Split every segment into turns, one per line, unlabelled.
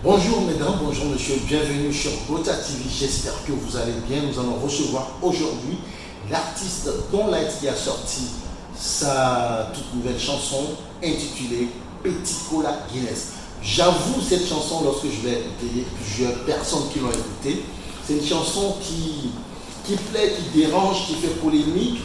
Bonjour mesdames, bonjour monsieur, bienvenue sur Gota TV, j'espère que vous allez bien. Nous allons recevoir aujourd'hui l'artiste Don Light qui a sorti sa toute nouvelle chanson intitulée Petit Cola Guinness. J'avoue cette chanson lorsque je l'ai écoutée, plusieurs personnes qui l'ont écoutée, c'est une chanson qui plaît, qui dérange, qui fait polémique.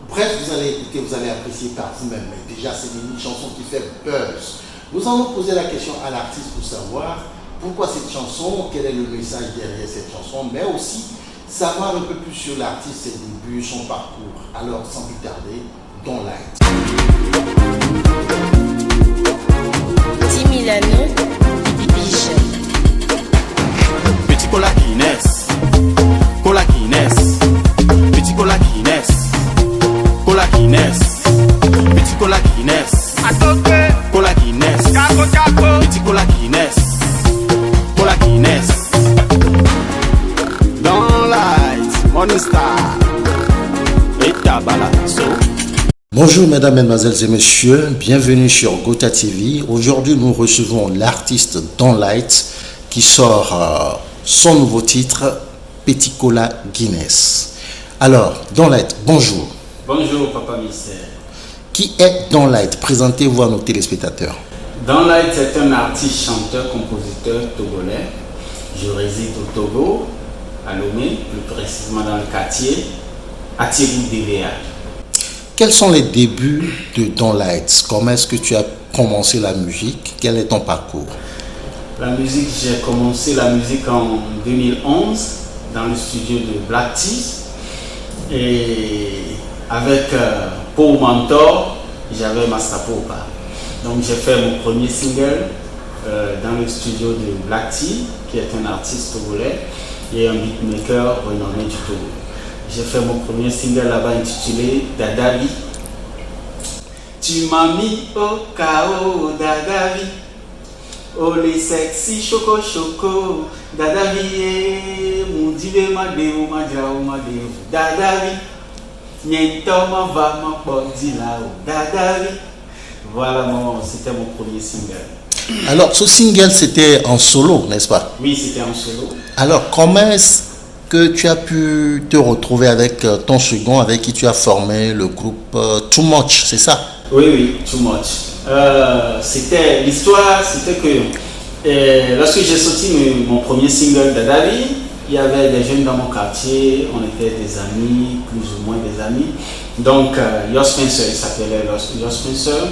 Bref, vous allez écouter, vous allez apprécier par vous-même, mais déjà c'est une chanson qui fait buzz. Nous allons poser la question à l'artiste pour savoir pourquoi cette chanson, quel est le message derrière cette chanson, mais aussi savoir un peu plus sur l'artiste, ses débuts, son parcours. Alors, sans plus tarder, Don Light.
10 Milano, Biche.
Petit Cola Guinness, Cola Guinness, Petit Cola Guinness, Cola Guinness, Petit Cola Guinness, Cola Guinness, Petit Cola Guinness, Cola Guinness, Don Light, Morning Star, et Tabalazo.
Bonjour mesdames, mesdemoiselles et messieurs, bienvenue sur Gota TV. Aujourd'hui nous recevons l'artiste Don Light qui sort son nouveau titre Petit Cola Guinness. Alors Don Light, bonjour.
Bonjour Papa Mystère.
Qui est Don Light? Présentez-vous à nos téléspectateurs.
Don Light est un artiste, chanteur, compositeur togolais. Je réside au Togo, à Lomé, plus précisément dans le quartier Atirou-DVA.
Quels sont les débuts de Don Light? Comment est-ce que tu as commencé la musique? Quel est ton parcours?
La musique, j'ai commencé la musique en 2011 dans le studio de Black Tees. Et avec pour mentor, j'avais Master Popa. Donc j'ai fait mon premier single dans le studio de Black Tea, qui est un artiste togolais et un beatmaker renommé du Togo. J'ai fait mon premier single là-bas intitulé Dadavi. Tu m'as mis au chaos, Dadavi. Oh les sexy choco choco, Dadavi. Mon dieu m'a déo, m'a diao, m'a déo, Dadavi. Nientoma va ma body là, Dadavi. Voilà, c'était mon premier single.
Alors ce single c'était en solo, n'est-ce pas?
Oui, c'était en solo.
Alors comment est-ce que tu as pu te retrouver avec ton second, avec qui tu as formé le groupe Too Much, c'est ça?
Oui, Too Much. L'histoire, c'était que lorsque j'ai sorti mon premier single Dadavi, il y avait des jeunes dans mon quartier, on était des amis, plus ou moins des amis. Donc, Yo Spencer, il s'appelait Yo Spencer,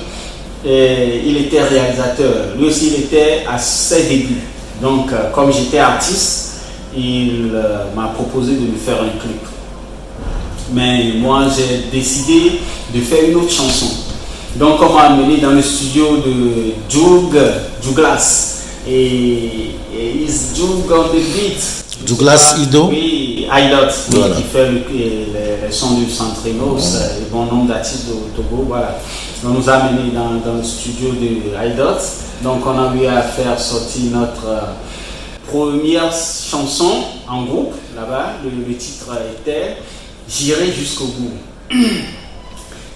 et il était réalisateur. Lui aussi, il était à ses débuts. Donc, comme j'étais artiste, il m'a proposé de lui faire un clip. Mais moi, j'ai décidé de faire une autre chanson. Donc, on m'a amené dans le studio de Douglas. Et is Doug on the beat.
Douglas Ido?
Oui, Idot,
voilà.
Qui fait les sons du Centrinos, le bon nombre d'artistes au Togo. Voilà. On nous a amenés dans le studio de Idot. Donc, on a eu à faire sortir notre première chanson en groupe là-bas. Le titre était J'irai jusqu'au bout.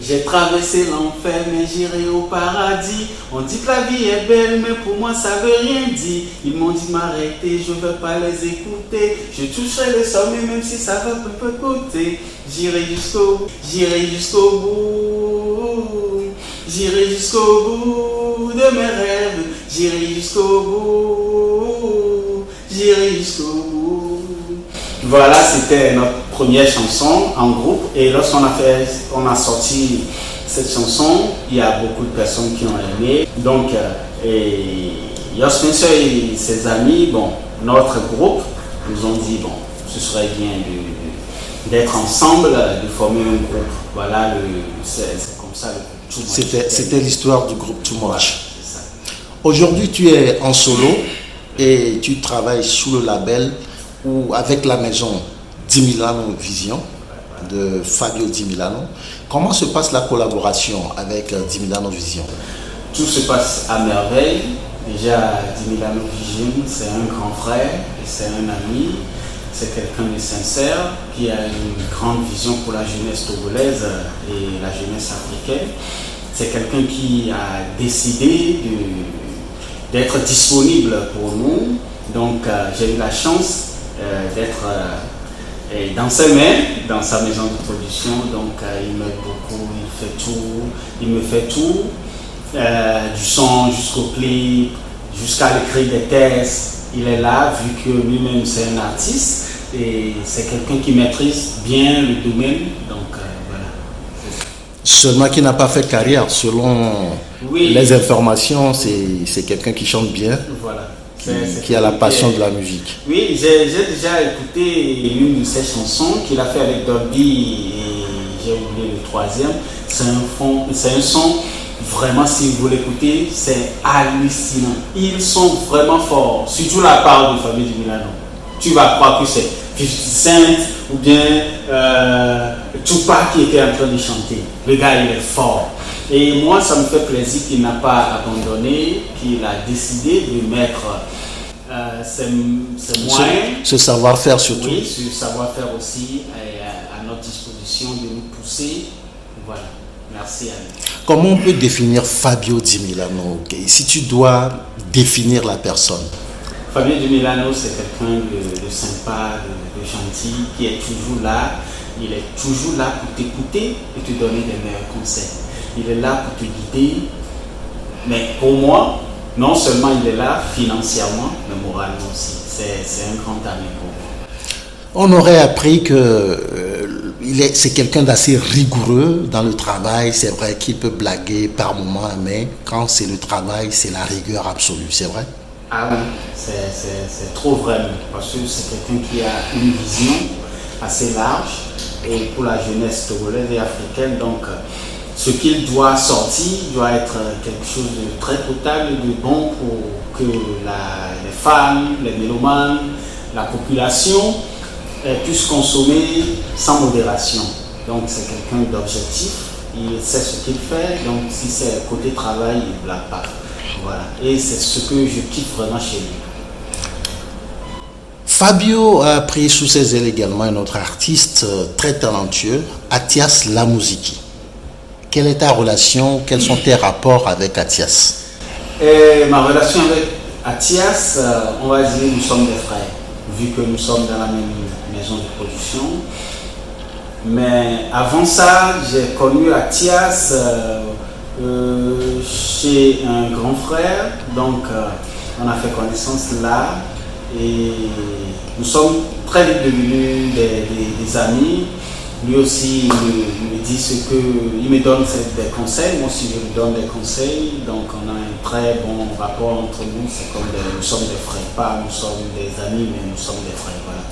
J'ai traversé l'enfer mais j'irai au paradis. On dit que la vie est belle mais pour moi ça veut rien dire. Ils m'ont dit m'arrêter, je veux pas les écouter. Je toucherai le sommet même si ça va peu coûter. J'irai jusqu'au bout, j'irai jusqu'au bout. J'irai jusqu'au bout de mes rêves. J'irai jusqu'au bout. J'irai jusqu'au bout. Voilà, c'était notre première chanson en groupe. Et lorsqu'on a sorti cette chanson, il y a beaucoup de personnes qui ont aimé. Donc, Yo Spencer et ses amis, notre groupe, nous ont dit, ce serait bien d'être ensemble, de former un groupe. Voilà, c'est comme ça le groupe Too Much.
C'était l'histoire du groupe Too Much.
Voilà, c'est ça.
Aujourd'hui, tu es en solo et tu travailles sous le label ou avec la maison Di Milano Vision de Fabio Di Milano. Comment se passe la collaboration avec Di Milano Vision?
Tout se passe à merveille. Déjà, Di Milano Vision, c'est un grand frère et c'est un ami. C'est quelqu'un de sincère qui a une grande vision pour la jeunesse togolaise et la jeunesse africaine. C'est quelqu'un qui a décidé d'être disponible pour nous. Donc j'ai eu la chance d'être dans ses mains, dans sa maison de production. Donc il m'aide beaucoup, il me fait tout, du son jusqu'au clip, jusqu'à l'écrit des textes. Il est là, vu que lui-même c'est un artiste et c'est quelqu'un qui maîtrise bien le domaine. Donc voilà.
Seulement qui n'a pas fait carrière, selon les informations, c'est quelqu'un qui chante bien,
voilà.
Qui a la passion de la musique.
Oui, j'ai déjà écouté une de ses chansons qu'il a fait avec Dolby et j'ai oublié le troisième. C'est un son, vraiment, si vous l'écoutez, c'est hallucinant. Ils sont vraiment forts, surtout la part de Fabio Di Milano. Tu vas croire que c'est 50 Cent ou bien Tupac qui était en train de chanter. Le gars, il est fort. Et moi, ça me fait plaisir qu'il n'a pas abandonné, qu'il a décidé de mettre ses moyens.
Ce savoir-faire surtout.
Oui, ce savoir-faire aussi à notre disposition, de nous pousser. Voilà. Merci à lui.
Comment on peut définir Fabio Di Milano? Si tu dois définir la personne.
Fabio Di Milano, c'est quelqu'un de sympa, de gentil, qui est toujours là. Il est toujours là pour t'écouter et te donner des meilleurs conseils. Il est là pour te guider. Mais pour moi, non seulement il est là financièrement, mais moralement aussi. C'est un grand ami pour moi.
On aurait appris que c'est quelqu'un d'assez rigoureux dans le travail. C'est vrai qu'il peut blaguer par moments, mais quand c'est le travail, c'est la rigueur absolue. C'est vrai?
Ah oui, c'est trop vrai. Parce que c'est quelqu'un qui a une vision assez large et pour la jeunesse togolaise et africaine. Donc, ce qu'il doit sortir doit être quelque chose de très potable, de bon pour que les femmes, les mélomanes, la population puissent consommer sans modération. Donc c'est quelqu'un d'objectif, il sait ce qu'il fait, donc si c'est côté travail, il ne blague pas. Voilà. Et c'est ce que je kiffe vraiment chez lui.
Fabio a pris sous ses ailes également un autre artiste très talentueux, Athias Lamuziki. Quelle est ta relation, quels sont tes rapports avec Athias?
Ma relation avec Athias, on va dire nous sommes des frères, vu que nous sommes dans la même maison de production. Mais avant ça, j'ai connu Athias chez un grand frère, donc on a fait connaissance là et nous sommes très vite devenus des amis. Lui aussi il me dit il me donne des conseils, moi aussi je lui donne des conseils, donc on a un très bon rapport entre nous, c'est comme nous sommes des frères, pas nous sommes des amis, mais nous sommes des frères, voilà.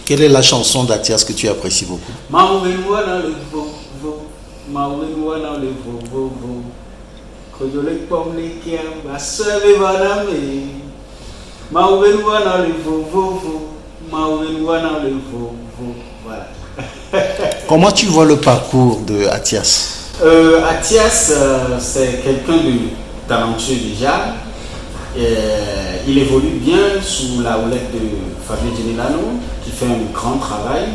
Quelle est la chanson d'Athias que tu apprécies beaucoup?
Maoubenwa dans le vo, Maoubenwa dans le vo, Kojole pomme les kiam, Baswe vaname, Maoubenwa dans le vo, Maoubenwa dans le vo, voilà.
Comment tu vois le parcours de Athias?
Athias, c'est quelqu'un de talentueux déjà. Il évolue bien sous la houlette de Fabio Di Milano, qui fait un grand travail.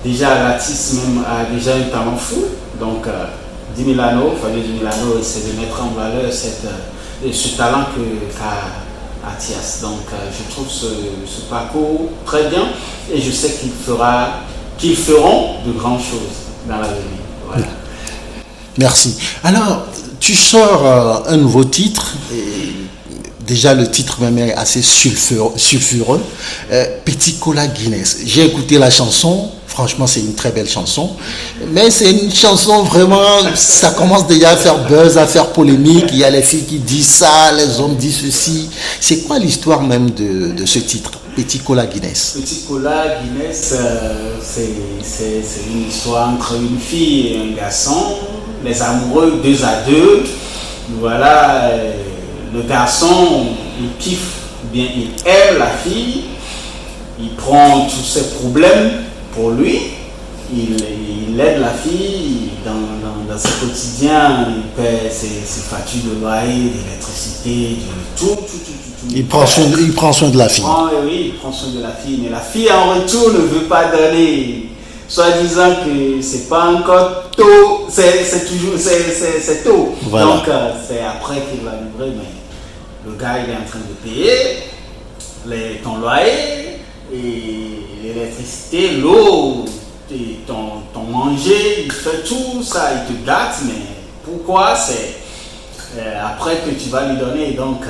Déjà, l'artiste même a déjà un talent fou. Donc, Fabio Di Milano essaie de mettre en valeur ce talent qu'a Athias. Donc, je trouve ce parcours très bien et je sais qu'ils feront de grandes choses dans l'avenir. Voilà.
Merci. Alors, tu sors un nouveau titre. Et déjà, le titre même est assez sulfureux. Petit Cola Guinness. J'ai écouté la chanson. Franchement, c'est une très belle chanson. Mais c'est une chanson vraiment... Ça commence déjà à faire buzz, à faire polémique. Il y a les filles qui disent ça, les hommes disent ceci. C'est quoi l'histoire même de ce titre, Petit Cola Guinness?
Petit Cola Guinness, c'est une histoire entre une fille et un garçon. Les amoureux 2 à 2. Voilà, le garçon, il kiffe bien, il aime la fille. Il prend tous ses problèmes pour lui, il aide la fille dans ses quotidiens, il paie ses factures de loyer, d'électricité, de tout.
Il prend soin de la fille.
Oui, il prend soin de la fille, mais la fille en retour ne veut pas donner, soit disant que c'est pas encore tôt, c'est tôt. Voilà. Donc c'est après qu'il va livrer, mais le gars il est en train de payer ton loyer, et l'électricité, l'eau, et ton manger, il fait tout ça, il te gâte, mais pourquoi? C'est après que tu vas lui donner, donc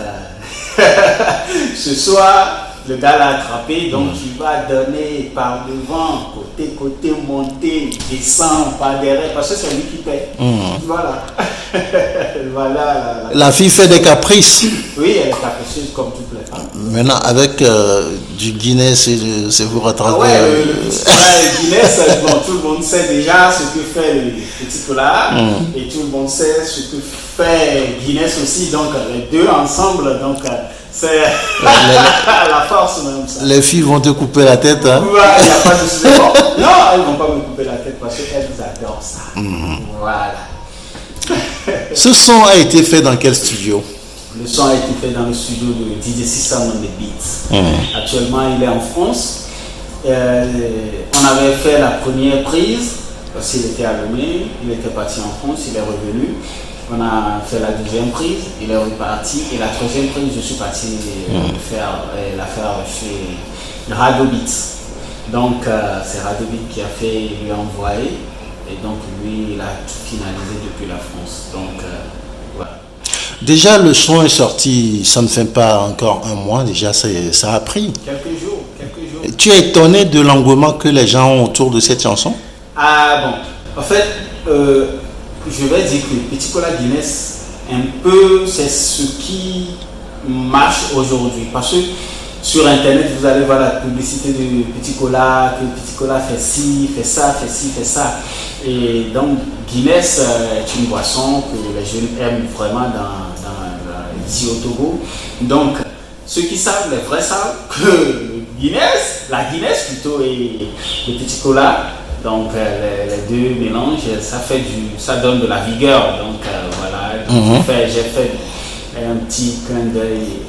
ce soir, le gars l'a attrapé, donc tu vas donner par devant, côté, monter, descendre par derrière, parce que c'est lui qui paie. Voilà. Voilà.
La fille fait des caprices.
Oui, elle est capricieuse comme toutes les femmes.
Maintenant, avec du Guinness, c'est vous rattraper.
Le petit cola Guinness, bon, tout le monde sait déjà ce que fait le petit cola, et tout le monde sait ce que fait Guinness aussi, donc les deux ensemble, donc c'est la force même. Ça.
Les filles vont te couper la tête. Hein?
Ouais, il n'y a pas de souci. Non, elles ne vont pas me couper la tête parce qu'elles adorent ça. Voilà.
Ce son a été fait dans quel studio?
Le son a été fait dans le studio de DJ System on the Beat. Actuellement, il est en France. On avait fait la première prise parce qu'il était à Lomé. Il était parti en France, il est revenu. On a fait la deuxième prise, il est reparti. Et la troisième prise, je suis parti la faire chez Radio Beats. Donc, c'est Radio Beats qui a fait, lui a envoyé. Et donc, lui, il a tout finalisé depuis la France. Donc, voilà.
Déjà, le son est sorti, ça ne fait pas encore un mois, déjà, ça a pris.
Quelques jours.
Tu es étonné de l'engouement que les gens ont autour de cette chanson?
Ah bon, en fait, je vais dire que Petit Cola Guinness, un peu, c'est ce qui marche aujourd'hui. Parce que sur Internet, vous allez voir la publicité de Petit Cola, que Petit Cola fait ci, fait ça, fait ci, fait ça. Et donc, Guinness est une boisson que les jeunes aiment vraiment ici au Togo. Donc, ceux qui savent, les vrais savent que la Guinness plutôt, et le Petit Cola, donc les deux mélanges, ça donne de la vigueur. Donc voilà, j'ai fait un petit clin d'œil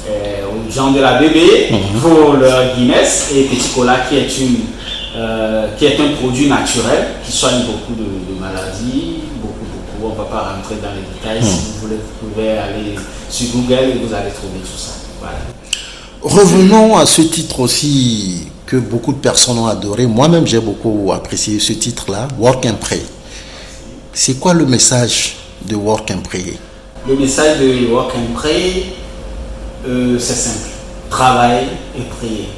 aux gens de la bébé pour leur Guinness, et Petit Cola qui est un produit naturel qui soigne beaucoup de maladies, beaucoup. On ne va pas rentrer dans les détails. Si vous voulez, vous pouvez aller sur Google et vous allez trouver tout ça. Voilà.
Revenons à ce titre aussi que beaucoup de personnes ont adoré. Moi-même, j'ai beaucoup apprécié ce titre-là, Work and Pray. C'est quoi le message de Work and Pray?
Le message de Work and Pray, c'est simple. Travailler et prier.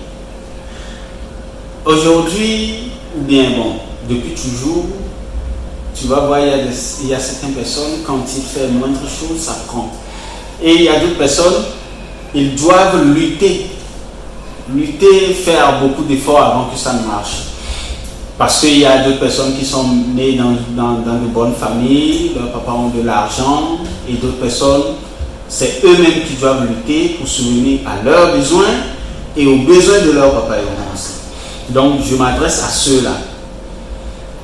Aujourd'hui, ou bien bon, depuis toujours, tu vas voir, il y a certaines personnes, quand ils font moindre chose, ça prend. Et il y a d'autres personnes, ils doivent lutter, faire beaucoup d'efforts avant que ça ne marche. Parce qu'il y a d'autres personnes qui sont nées dans de bonnes familles, leurs papas ont de l'argent, et d'autres personnes, c'est eux-mêmes qui doivent lutter pour subvenir à leurs besoins et aux besoins de leurs papas et mamans aussi. Donc je m'adresse à ceux-là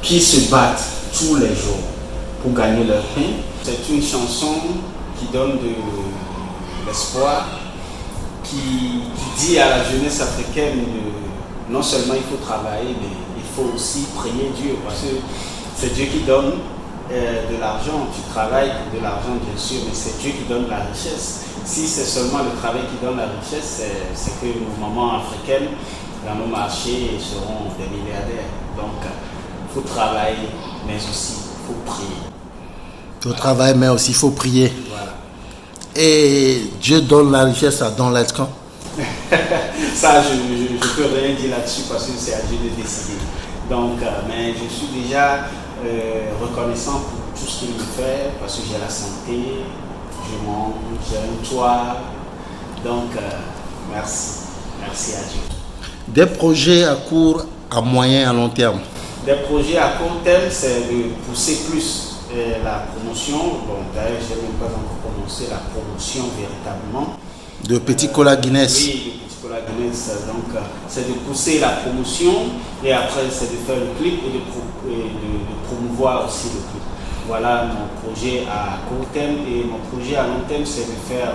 qui se battent tous les jours pour gagner leur pain. C'est une chanson qui donne de l'espoir, qui dit à la jeunesse africaine non seulement il faut travailler, mais il faut aussi prier Dieu, parce que c'est Dieu qui donne de l'argent. Tu travailles pour de l'argent bien sûr, mais c'est Dieu qui donne la richesse. Si c'est seulement le travail qui donne la richesse, c'est que nos mamans africaines dans nos marchés seront des milliardaires. Donc il faut travailler, mais aussi il faut prier.
Il faut travailler, mais aussi il faut prier.
Voilà.
Et Dieu donne la richesse à Don Let's Go.
Ça, je ne peux rien dire là-dessus parce que c'est à Dieu de décider. Donc, mais je suis déjà reconnaissant pour tout ce qu'il me fait parce que j'ai la santé, je mange, j'ai un toit. Donc, merci. Merci à Dieu.
Des projets à court, à moyen, à long terme.
Des projets à court terme, c'est de pousser plus la promotion. Bon, d'ailleurs, je n'ai même pas encore commencé la promotion véritablement.
De Petit Cola Guinness.
Oui, de Petit Cola Guinness. Donc, c'est de pousser la promotion et après, c'est de faire le clip et de promouvoir aussi le clip. Voilà mon projet à court terme. Et mon projet à long terme, c'est de faire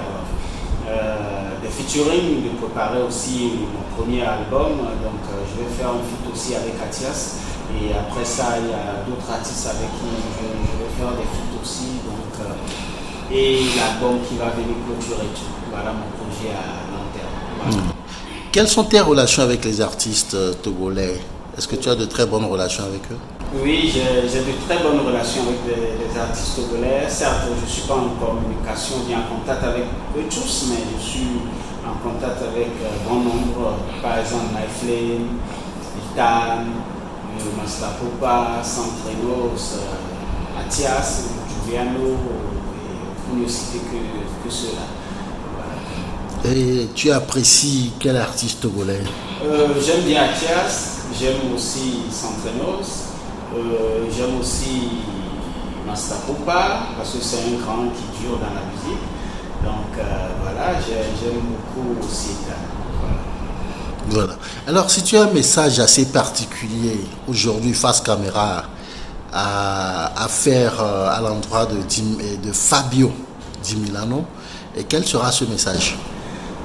des featuring, de préparer aussi mon premier album. Donc, je vais faire un feat aussi avec Atias. Et après ça, il y a d'autres artistes avec qui je vais faire des feats aussi. Donc, et l'album qui va venir clôturer tout. Voilà mon projet à long terme. Voilà.
Quelles sont tes relations avec les artistes togolais? Est-ce que tu as de très bonnes relations avec eux?
Oui, j'ai de très bonnes relations avec les artistes togolais. Certes, je ne suis pas en communication, bien en contact avec eux tous, mais je suis en contact avec bon nombre. Par exemple, Myflame, Itan, Maslapopa, Santrinos, Mathias, Juliano, pour ne citer que ceux-là. Voilà.
Et tu apprécies quel artiste togolais?
J'aime bien Mathias, j'aime aussi Santrinos. J'aime aussi Mastapopa parce que c'est un grand qui dure dans la musique. Donc voilà, j'aime beaucoup aussi.
Voilà. Alors si tu as un message assez particulier aujourd'hui face caméra à faire à l'endroit de Fabio Di Milano, et quel sera ce message?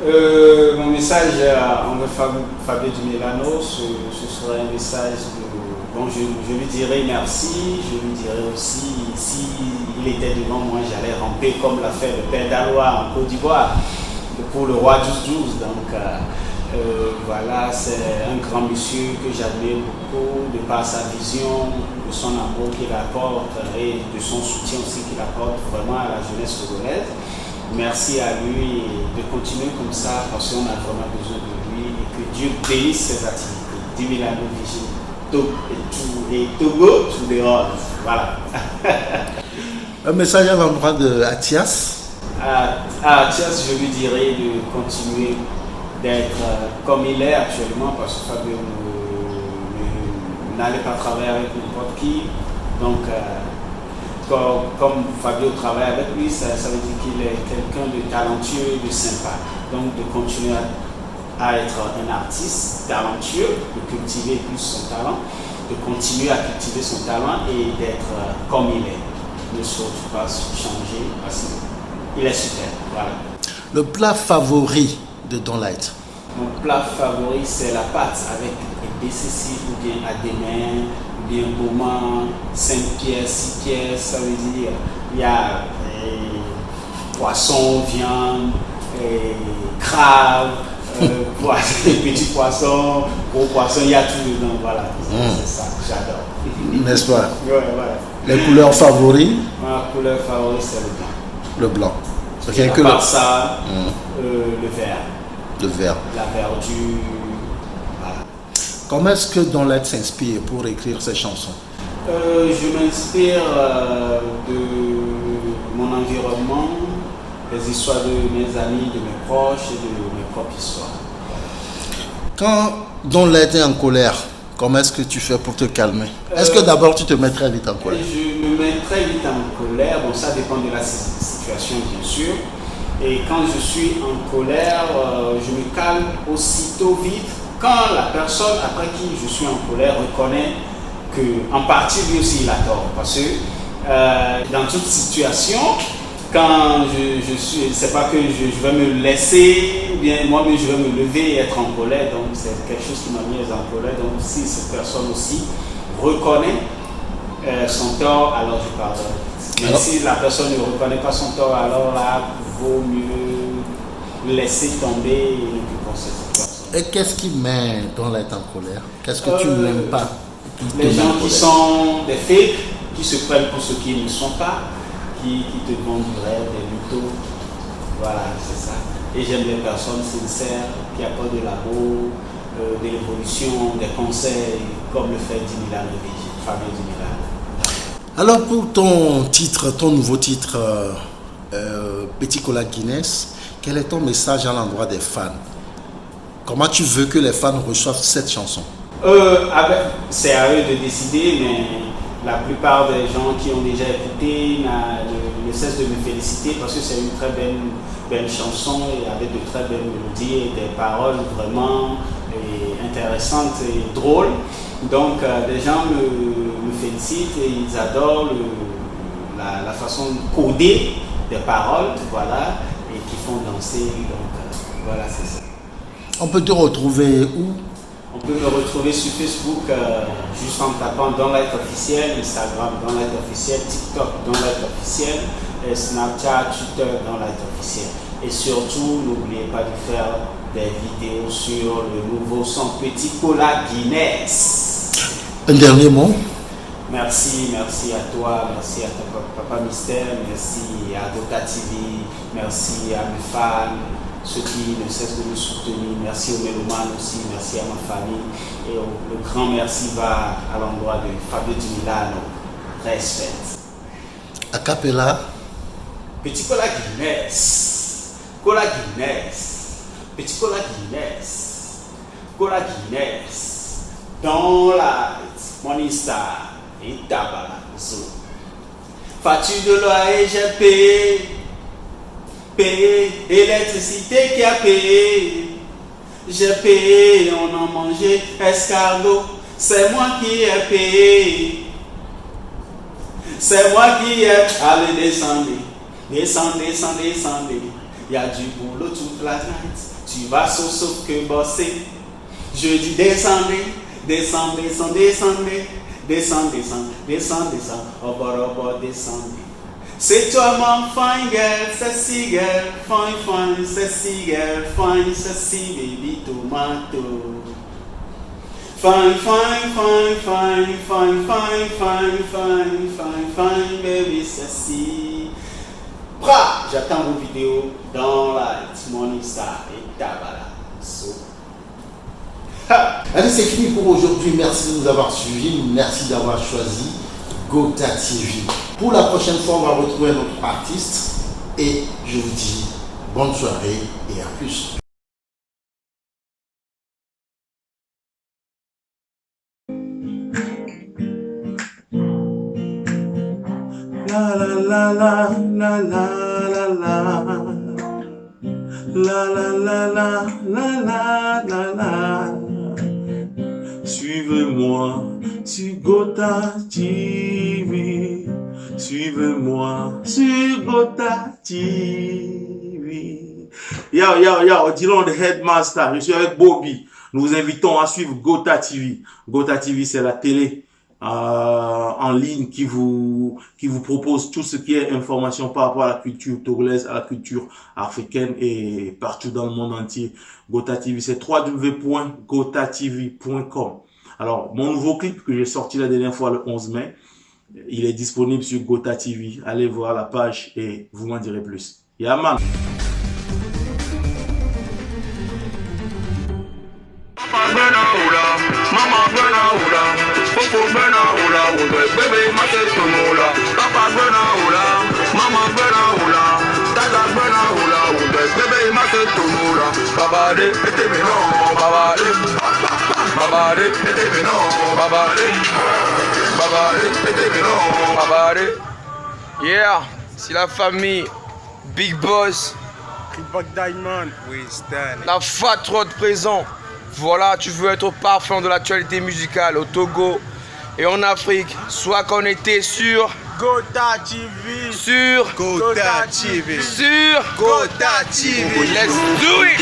Mon message envers Fabio Di Milano, ce serait un message de... Bon, je lui dirais merci, je lui dirais aussi, s'il était devant moi, j'allais ramper comme l'a fait le père d'Alois en Côte d'Ivoire pour le roi 12-12. Donc voilà, c'est un grand monsieur que j'admire beaucoup de par sa vision, de son amour qu'il apporte et de son soutien aussi qu'il apporte vraiment à la jeunesse togolaise. Merci à lui de continuer comme ça parce qu'on a vraiment besoin de lui et que Dieu bénisse ses activités. Di Milano Vigile. Et Togo, tous les roses. Voilà.
Un message à l'endroit de Athias?
À Athias, je lui dirais de continuer d'être comme il est actuellement parce que Fabio n'allait pas travailler avec n'importe qui. Donc, comme Fabio travaille avec lui, ça veut dire qu'il est quelqu'un de talentueux, de sympa. Donc, de continuer à être un artiste talentueux, de cultiver plus son talent, de continuer à cultiver son talent et d'être comme il est. Ne surtout pas changer parce qu'il est super. Voilà. Le
plat favori de Don Light?
Mon plat favori, c'est la pâte avec des céciles ou bien adémins, ou bien bauman, 5 pièces, 6 pièces. Ça veut dire il y a poisson, viande, crabe. Petit poisson, gros poisson, il y a tout dedans, voilà. C'est ça, j'adore.
N'est-ce pas?
Ouais, voilà.
Les couleurs favorites?
Ma couleur favorite, c'est le blanc.
Le blanc.
Okay, à part ça, le vert.
Le vert.
La verdure, voilà.
Comment est-ce que Don Light s'inspire pour écrire ses chansons?
Je m'inspire de mon environnement, des histoires de mes amis, de mes proches et de mes propres histoires.
Quand Don Light est en colère, comment est-ce que tu fais pour te calmer? Est-ce que d'abord tu te mets très vite en colère?
Je me mets très vite en colère. Bon, ça dépend de la situation, bien sûr. Et quand je suis en colère, je me calme aussitôt vite quand la personne après qui je suis en colère reconnaît qu'en partie lui aussi il a tort. Parce que dans toute situation, quand je suis, c'est pas que je vais me laisser, ou bien moi-même je vais me lever et être en colère, donc c'est quelque chose qui m'a mis en colère. Donc si cette personne aussi reconnaît son tort, alors je pardonne. Mais si la personne ne reconnaît pas son tort, alors là, vaut mieux laisser tomber et ne plus penser cette personne.
Et qu'est-ce qui met Don Light en colère? Qu'est-ce que tu n'aimes pas?
Les gens qui sont des fakes, qui se prennent pour ce qu'ils ne sont pas, qui te vendent du rêve, des mythos. Voilà, c'est ça. Et j'aime les personnes sincères, qui apportent de l'amour, de l'évolution, des conseils, comme le fait Di Milano, Fabio Di Milano.
Alors pour ton titre, ton nouveau titre, Petit Cola Guinness, quel est ton message à l'endroit des fans? Comment tu veux que les fans reçoivent cette chanson?
C'est à eux de décider, mais la plupart des gens qui ont déjà écouté ne cessent de me féliciter parce que c'est une très belle chanson et avec de très belles mélodies et des paroles vraiment intéressantes et drôles. Donc des gens me félicitent et ils adorent la façon codée des paroles, voilà, et qui font danser. Donc voilà, c'est ça.
On peut te retrouver où?
On peut me retrouver sur Facebook juste en tapant Don Light officiel, Instagram Don Light officiel, TikTok Don Light officiel, Snapchat, Twitter, dans Light officiel. Et surtout, n'oubliez pas de faire des vidéos sur le nouveau son Petit Cola Guinness.
Un dernier mot.
Merci à toi, merci à ton papa Mystère, merci à Gota TV, merci à mes fans, ceux qui ne cessent de me soutenir, merci aux mélomanes aussi, merci à ma famille. Et le grand merci va à l'endroit de Fabio Di Milano. Respect.
A cappella.
Petit Cola Guinness, Cola Guinness, Petit Cola Guinness, Cola Guinness, dans la Morning Star et Tabalazo. Facture de loyer, j'ai payé, électricité qui a payé, j'ai payé, on a mangé escargot, c'est moi qui ai payé. C'est moi qui ai. Allez, descendez. Il y a du boulot toute la night. Tu vas sauf que bosser. Je dis descendez. Au bord, descendez. C'est toi mon fine girl, sexy girl, fine, sexy girl, fine, sexy baby tomato. Fine, baby, sexy. Bra, j'attends vos vidéos dans Light, Morning Star et Tabala.
Allez, c'est fini pour aujourd'hui. Merci de nous avoir suivis. Merci d'avoir choisi Gota TV. Pour la prochaine fois, on va retrouver notre artiste. Et je vous dis bonne soirée et à plus.
La la la la la la la la. Suivez-moi sur Gota TV. Suivez-moi sur Gota TV. Yo, Dylan the Headmaster. Je suis avec Bobby. Nous vous invitons à suivre Gota TV. Gota TV, c'est la télé en ligne qui vous propose tout ce qui est information par rapport à la culture togolaise, à la culture africaine et partout dans le monde entier. Gota TV, c'est www.gotatv.com. Alors, mon nouveau clip que j'ai sorti la dernière fois le 11 mai, il est disponible sur Gota TV. Allez voir la page et vous m'en direz plus. Yeah, man.
Yeah, c'est la famille Big Boss,
Diamond, we stand.
la Fat Rod présent. Voilà, tu veux être parfait de l'actualité musicale au Togo et en Afrique. Sois connecté sur
Gota TV.
Sur
Gota TV.
Sur
Gota TV.
Let's do it.